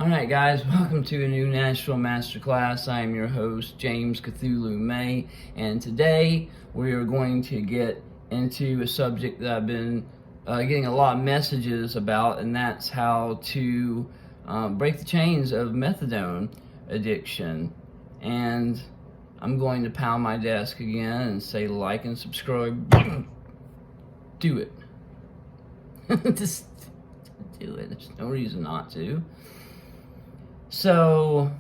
Alright guys, welcome to a new Nashville Masterclass. I am your host, James Cthulhu May, and today we are going to get into a subject that I've been getting a lot of messages about, and that's how to break the chains of methadone addiction. And I'm going to pound my desk again and say like and subscribe. Do it. Just do it. There's no reason not to. So,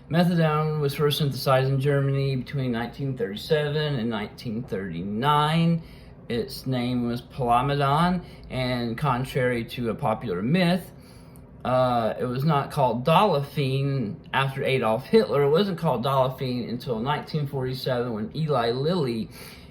methadone was first synthesized in Germany between 1937 and 1939. Its name was Palamidon, and contrary to a popular myth, it was not called Dolafine after Adolf Hitler. It wasn't called Dolafine until 1947 when Eli Lilly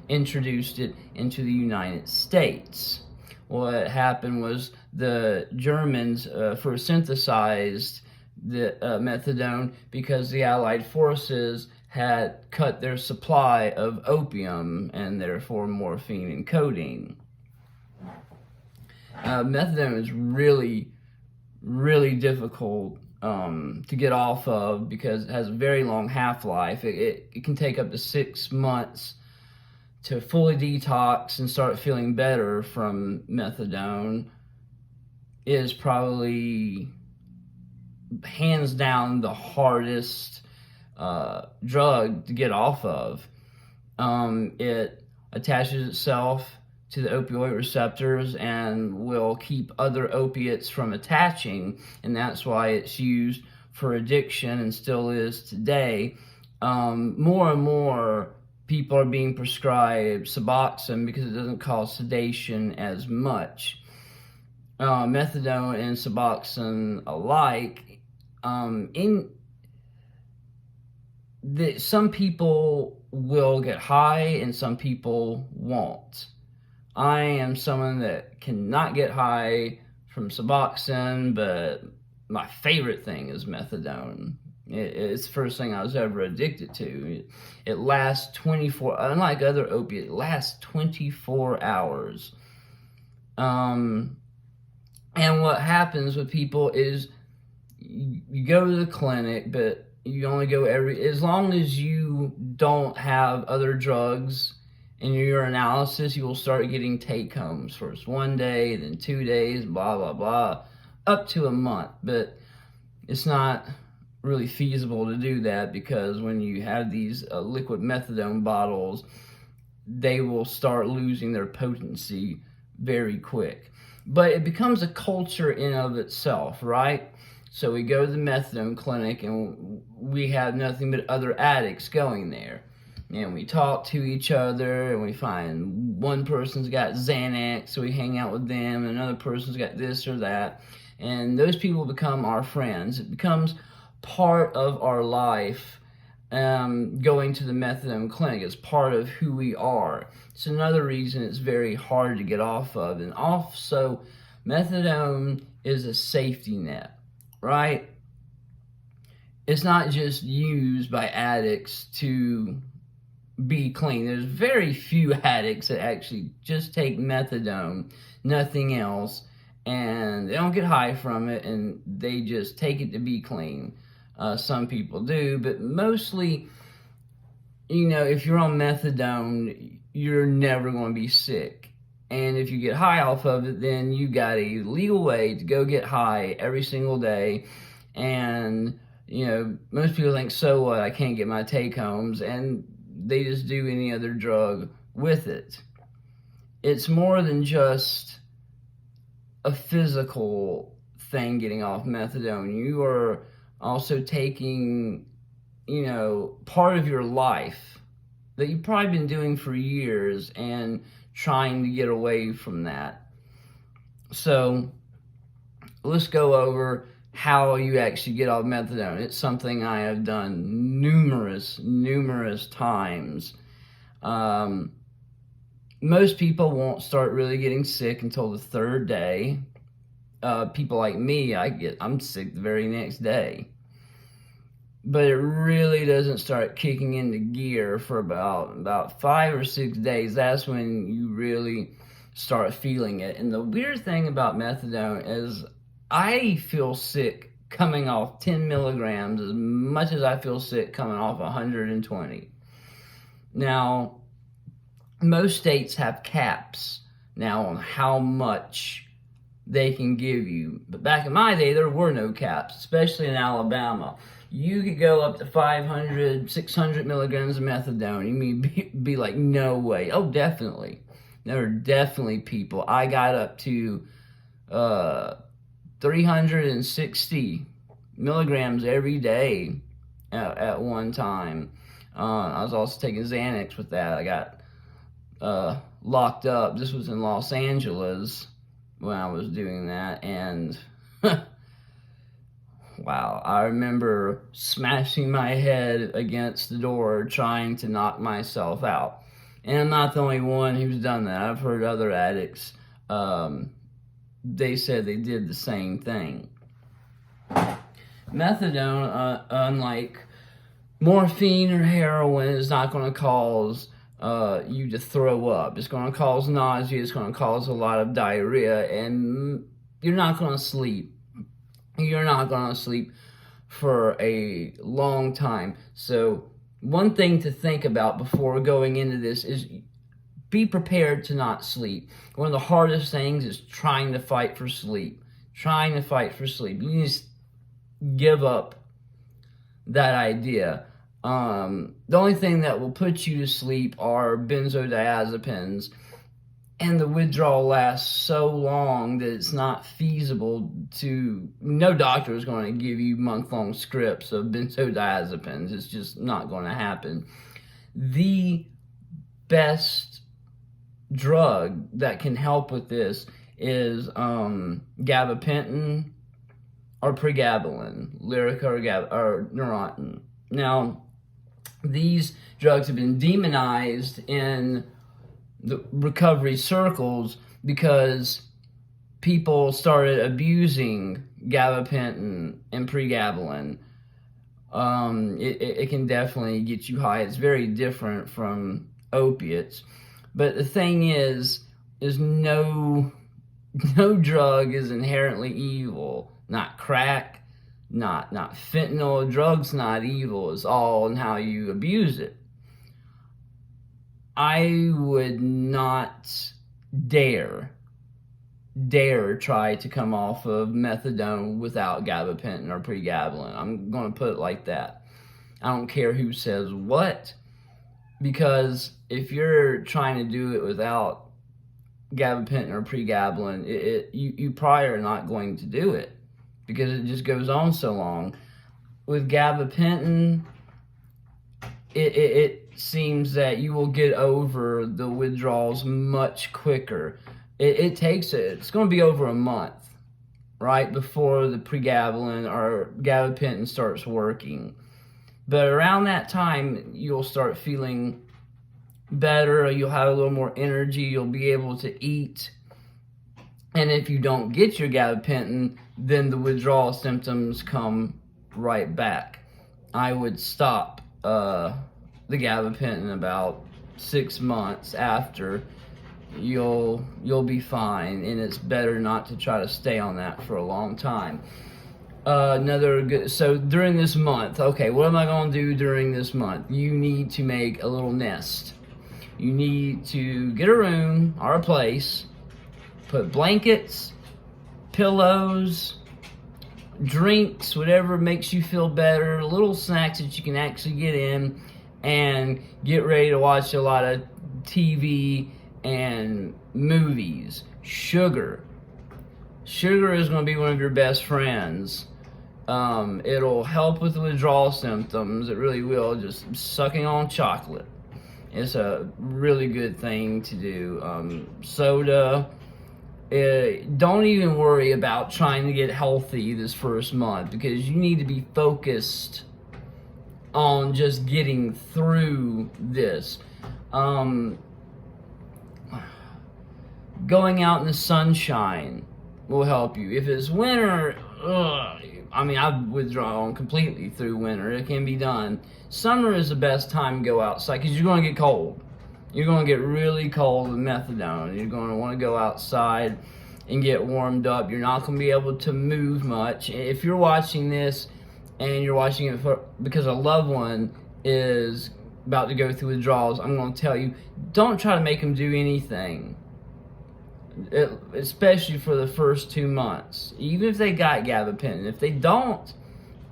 introduced it into the United States. What happened was the Germans first synthesized the methadone because the Allied forces had cut their supply of opium and therefore morphine and codeine. Methadone is really difficult to get off of because it has a very long half-life. It can take up to 6 months to fully detox and start feeling better from methadone. It is probably hands down the hardest drug to get off of. It attaches itself to the opioid receptors and will keep other opiates from attaching, and that's why it's used for addiction and still is today. More and more people are being prescribed Suboxone because it doesn't cause sedation as much. Methadone and Suboxone alike, some people will get high and some people won't. I am someone that cannot get high from Suboxone, but my favorite thing is methadone. It's the first thing I was ever addicted to. It lasts 24, unlike other opiates, it lasts 24 hours. And what happens with people is you go to the clinic, but you only go as long as you don't have other drugs in your urinalysis, you will start getting take-homes. First 1 day, then 2 days, blah, blah, blah, up to a month. But it's not really feasible to do that because when you have these liquid methadone bottles, they will start losing their potency very quick. But it becomes a culture in of itself, right? So we go to the methadone clinic and we have nothing but other addicts going there. And we talk to each other and we find one person's got Xanax, so we hang out with them, and another person's got this or that. And those people become our friends. It becomes part of our life. Going to the methadone clinic is part of who we are. It's another reason it's very hard to get off of. And also, methadone is a safety net, right? It's not just used by addicts to be clean. There's very few addicts that actually just take methadone, nothing else, and they don't get high from it, and they just take it to be clean. Some people do, but mostly, if you're on methadone, you're never going to be sick. And if you get high off of it, then you got a legal way to go get high every single day. And, most people think, so what, I can't get my take-homes, and they just do any other drug with it. It's more than just a physical thing getting off methadone. You are also taking, part of your life that you've probably been doing for years and trying to get away from that. So let's go over how you actually get off methadone. It's something I have done numerous times. Most people won't start really getting sick until the 3rd day. People like me, I'm sick the very next day. But it really doesn't start kicking into gear for about 5 or 6 days. That's when you really start feeling it. And the weird thing about methadone is I feel sick coming off 10 milligrams as much as I feel sick coming off 120. Now, most states have caps now on how much they can give you. But back in my day, there were no caps, especially in Alabama. You could go up to 500, 600 milligrams of methadone. You mean be like, no way. Oh, definitely. There are definitely people. I got up to 360 milligrams every day at one time. I was also taking Xanax with that. I got locked up. This was in Los Angeles when I was doing that, and wow, I remember smashing my head against the door trying to knock myself out. And I'm not the only one who's done that. I've heard other addicts, they said they did the same thing. Methadone, unlike morphine or heroin, is not going to cause you to throw up. It's going to cause nausea. It's going to cause a lot of diarrhea, and you're not going to sleep. You're not going to sleep for a long time. So one thing to think about before going into this is be prepared to not sleep. One of the hardest things is trying to fight for sleep. Trying to fight for sleep. You just give up that idea. The only thing that will put you to sleep are benzodiazepines, and the withdrawal lasts so long that it's not feasible to, no doctor is going to give you month-long scripts of benzodiazepines. It's just not going to happen. The best drug that can help with this is gabapentin or pregabalin, Lyrica or Neurontin. Now, these drugs have been demonized in the recovery circles because people started abusing gabapentin and pregabalin. It can definitely get you high. It's very different from opiates. But the thing is no drug is inherently evil. Not crack, not fentanyl. Drug's not evil. It's all in how you abuse it. I would not dare try to come off of methadone without gabapentin or pregabalin. I'm going to put it like that. I don't care who says what, because if you're trying to do it without gabapentin or pregabalin, you probably are not going to do it because it just goes on so long. With gabapentin, it seems that you will get over the withdrawals much quicker. It's going to be over a month, right, before the pregabalin or gabapentin starts working. But around that time, you'll start feeling better, you'll have a little more energy, you'll be able to eat. And if you don't get your gabapentin, then the withdrawal symptoms come right back. I would stop the gabapentin about 6 months after. You'll be fine, and it's better not to try to stay on that for a long time. So during this month, okay, what am I going to do during this month? You need to make a little nest. You need to get a room or a place, put blankets, pillows, drinks, whatever makes you feel better, little snacks that you can actually get in, and get ready to watch a lot of TV and movies. Sugar is going to be one of your best friends. It'll help with the withdrawal symptoms. It really will. Just sucking on chocolate. It's a really good thing to do. Soda. Don't even worry about trying to get healthy this first month, because you need to be focused on just getting through this. Going out in the sunshine will help you. If it's winter, I've withdrawn completely through winter. It can be done. Summer is the best time to go outside because you're going to get cold. You're going to get really cold with methadone. You're going to want to go outside. and get warmed up. You're not going to be able to move much. If you're watching this and you're watching it because a loved one is about to go through withdrawals, I'm going to tell you, don't try to make them do anything, especially for the first 2 months. Even if they got gabapentin. If they don't,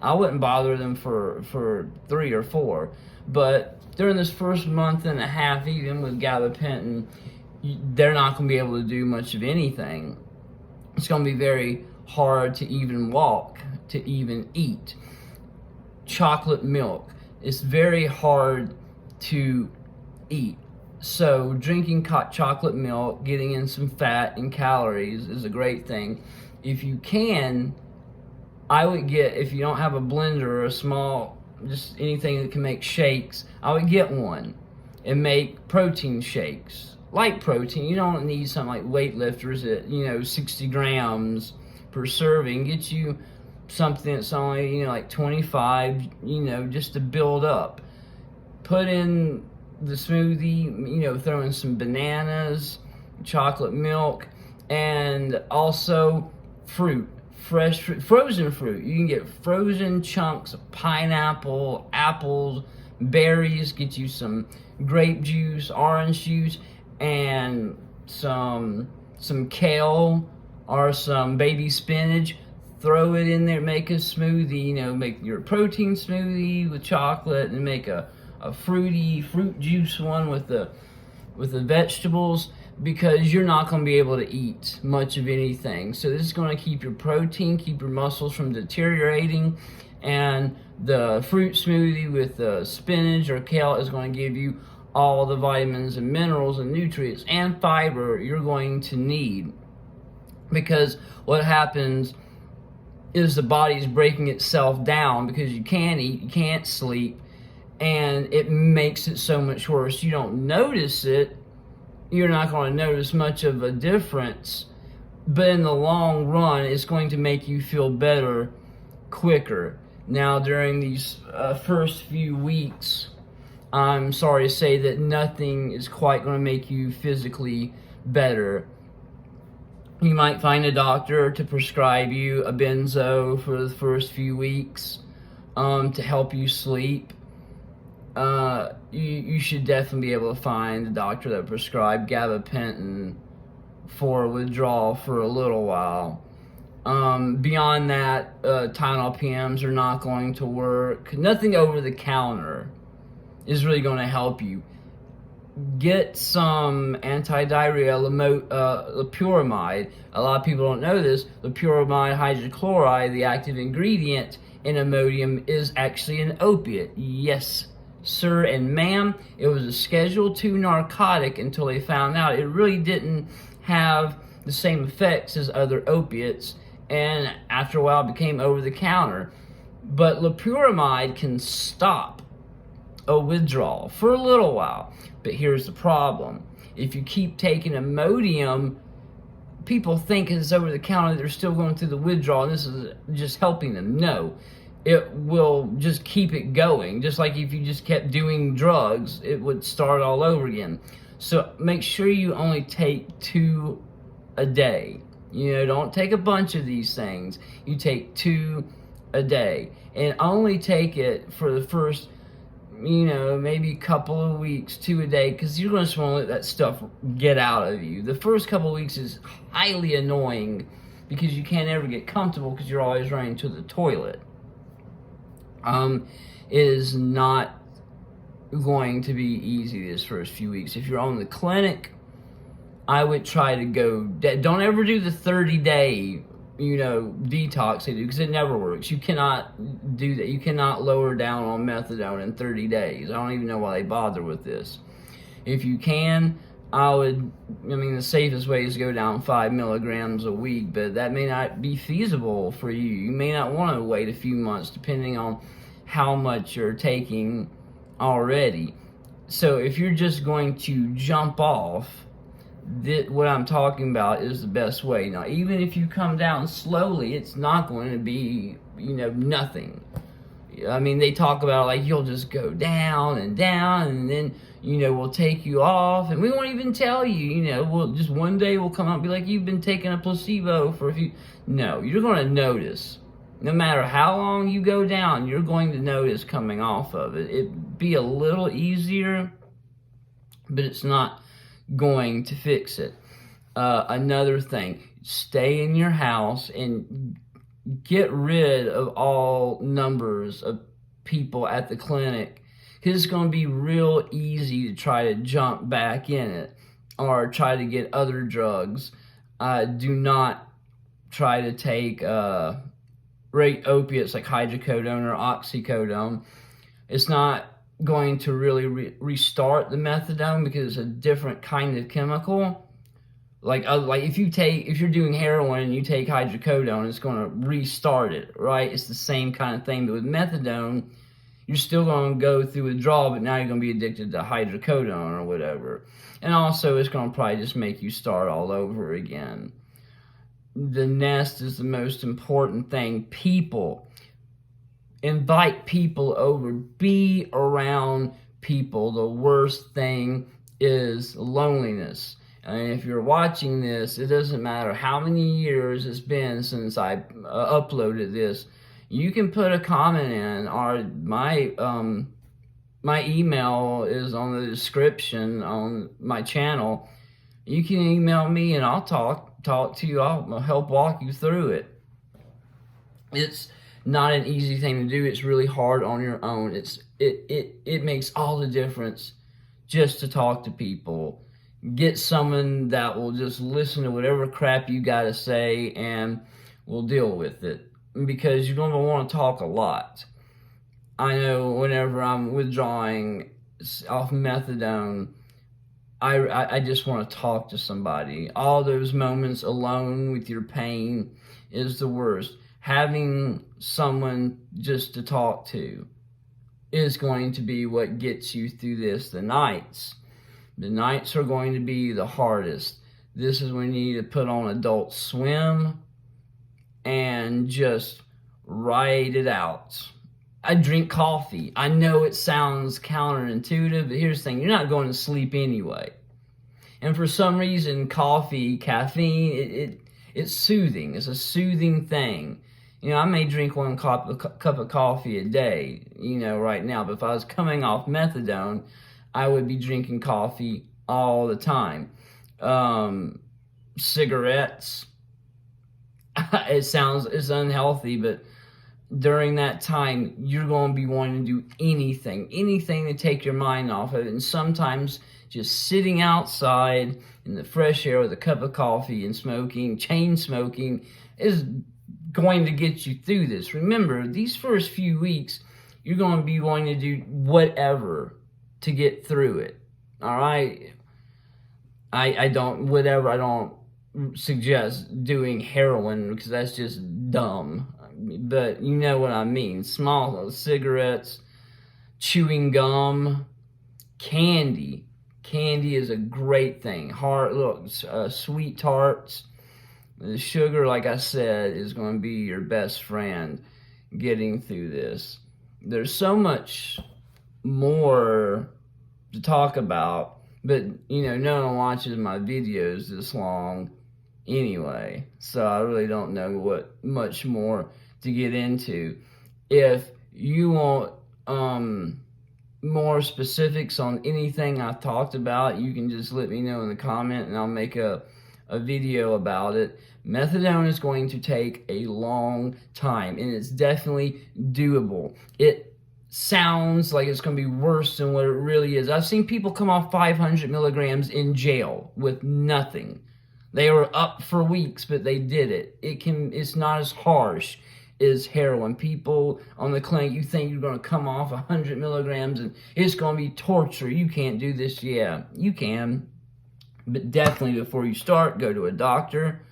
I wouldn't bother them for 3 or 4. But during this first month and a half, even with gabapentin, they're not going to be able to do much of anything. It's going to be very hard to even walk, to even eat. Chocolate milk, it's very hard to eat. So drinking chocolate milk, getting in some fat and calories is a great thing. If you can, I would get, if you don't have a blender or a small, just anything that can make shakes, I would get one and make protein shakes. Light protein, you don't need something like weightlifters at, 60 grams per serving. Get you something that's only, like 25, just to build up. Put in the smoothie, throw in some bananas, chocolate milk, and also fruit. Fresh fruit, frozen fruit. You can get frozen chunks of pineapple, apples, berries. Get you some grape juice, orange juice, and some kale or some baby spinach. Throw it in there, make a smoothie, make your protein smoothie with chocolate, and make a fruity fruit juice one with the vegetables, because you're not going to be able to eat much of anything. So this is going to keep your protein, keep your muscles from deteriorating, and the fruit smoothie with the spinach or kale is going to give you all the vitamins and minerals and nutrients and fiber you're going to need. Because what happens is the body's breaking itself down because you can't eat, you can't sleep, and it makes it so much worse. You don't notice it, you're not going to notice much of a difference, but in the long run, it's going to make you feel better quicker. Now, during these first few weeks, I'm sorry to say that nothing is quite going to make you physically better. You might find a doctor to prescribe you a benzo for the first few weeks to help you sleep. You should definitely be able to find a doctor that prescribed gabapentin for withdrawal for a little while. Beyond that, Tylenol PMs are not going to work. Nothing over the counter is really going to help you. Get some anti-diarrhea, loperamide. A lot of people don't know this. Loperamide hydrochloride, the active ingredient in Imodium, is actually an opiate. Yes, sir and ma'am. It was a Schedule II narcotic until they found out it really didn't have the same effects as other opiates, and after a while it became over the counter. But loperamide can stop a withdrawal for a little while. But here's the problem. If you keep taking Imodium, people think it's over the counter, they're still going through the withdrawal, and this is just helping them. No. It will just keep it going. Just like if you just kept doing drugs, it would start all over again. So make sure you only take 2 a day. Don't take a bunch of these things. You take 2 a day. And only take it for the first, maybe a couple of weeks, 2 a day, because you're going to want to let that stuff get out of you. The first couple of weeks is highly annoying because you can't ever get comfortable because you're always running to the toilet. It is not going to be easy this first few weeks. If you're on the clinic, I would try to go, don't ever do the 30-day, detox they do, because it never works. You cannot do that. You cannot lower down on methadone in 30 days. I don't even know why they bother with this. If you can, the safest way is to go down 5 milligrams a week, but that may not be feasible for you. You may not want to wait a few months depending on how much you're taking already. So if you're just going to jump off, what I'm talking about is the best way. Now, even if you come down slowly, it's not going to be, nothing. I mean, they talk about like you'll just go down, and then we'll take you off, and we won't even tell you. We'll just one day we'll come out and be like, you've been taking a placebo for a few. No, you're going to notice. No matter how long you go down, you're going to notice coming off of it. It'd be a little easier, but it's not going to fix it. Another thing, stay in your house and get rid of all numbers of people at the clinic, because it's going to be real easy to try to jump back in it or try to get other drugs. Do not try to take rate opiates like hydrocodone or oxycodone. It's not going to really restart the methadone because it's a different kind of chemical. Like if you're doing heroin and you take hydrocodone, it's going to restart it, right? It's the same kind of thing. But with methadone, you're still going to go through withdrawal, but now you're going to be addicted to hydrocodone or whatever. And also, it's going to probably just make you start all over again. The nest is the most important thing. People. Invite people over. Be around people. The worst thing is loneliness. And if you're watching this, it doesn't matter how many years it's been since I uploaded this. You can put a comment in, or my email is on the description on my channel. You can email me and I'll talk to you. I'll help walk you through it. It's not an easy thing to do. It's really hard on your own. It makes all the difference just to talk to people. Get someone that will just listen to whatever crap you got to say and will deal with it, because you're going to want to talk a lot. I know whenever I'm withdrawing off methadone, I just want to talk to somebody. All those moments alone with your pain is the worst. Having someone just to talk to is going to be what gets you through this. The nights are going to be the hardest. This is when you need to put on Adult Swim and just write it out. I drink coffee. I know it sounds counterintuitive, but here's the thing. You're not going to sleep anyway. And for some reason, caffeine, it's soothing. It's a soothing thing. I may drink one cup of coffee a day, right now. But if I was coming off methadone, I would be drinking coffee all the time. Cigarettes. It's unhealthy, but during that time, you're going to be wanting to do anything to take your mind off of it. And sometimes just sitting outside in the fresh air with a cup of coffee and chain smoking is going to get you through this. Remember, these first few weeks, you're going to be wanting to do whatever to get through it. All right? I don't suggest doing heroin, because that's just dumb. But you know what I mean. Small cigarettes, chewing gum, candy. Candy is a great thing. Sweet tarts. The sugar, like I said, is going to be your best friend getting through this. There's so much more to talk about, but no one watches my videos this long anyway, so I really don't know what much more to get into. If you want more specifics on anything I've talked about, you can just let me know in the comment and I'll make a video about it. Methadone is going to take a long time, and it's definitely doable. It sounds like it's going to be worse than what it really is. I've seen people come off 500 milligrams in jail with nothing. They were up for weeks, but they did it. It's not as harsh as heroin. People on the clinic, you think you're going to come off 100 milligrams and it's going to be torture. You can't do this. Yeah, you can. But definitely before you start, go to a doctor.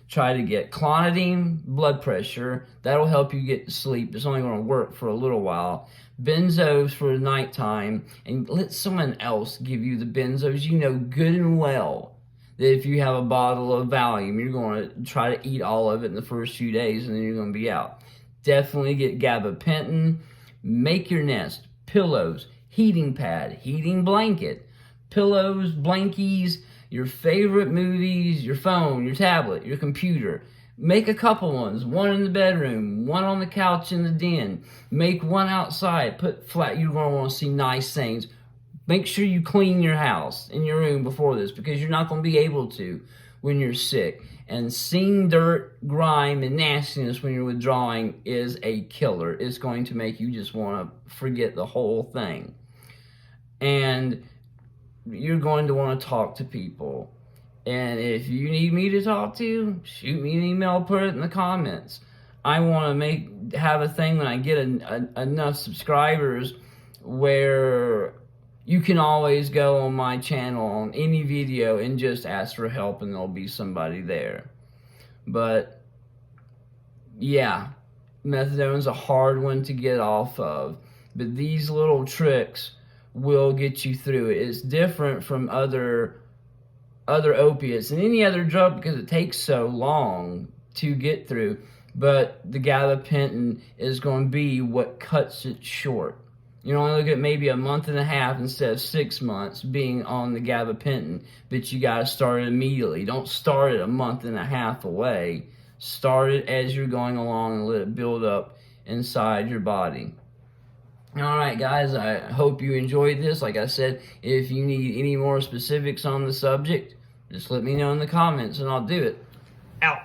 Try to get clonidine, blood pressure. That'll help you get to sleep. It's only going to work for a little while. Benzos for the nighttime. And let someone else give you the benzos. You know good and well that if you have a bottle of Valium, you're going to try to eat all of it in the first few days and then you're going to be out. Definitely get gabapentin. Make your nest. Pillows, heating pad, heating blanket, pillows, blankies, your favorite movies, your phone, your tablet, your computer. Make a couple ones, one in the bedroom, one on the couch in the den. Make one outside. Put flat, you're going to want to see nice things. Make sure you clean your house and your room before this, because you're not going to be able to when you're sick. And seeing dirt, grime, and nastiness when you're withdrawing is a killer. It's going to make you just want to forget the whole thing. And you're going to want to talk to people. And if you need me to talk to, shoot me an email, put it in the comments. I want to have a thing when I get enough subscribers where you can always go on my channel on any video and just ask for help, and there'll be somebody there. But yeah, methadone's a hard one to get off of, but these little tricks will get you through it. It's different from other opiates and any other drug because it takes so long to get through, but the gabapentin is going to be what cuts it short. You're only looking at maybe a month and a half instead of 6 months being on the gabapentin, but you got to start it immediately. Don't start it a month and a half away. Start it as you're going along and let it build up inside your body. Alright guys, I hope you enjoyed this. Like I said, if you need any more specifics on the subject, just let me know in the comments and I'll do it. Out.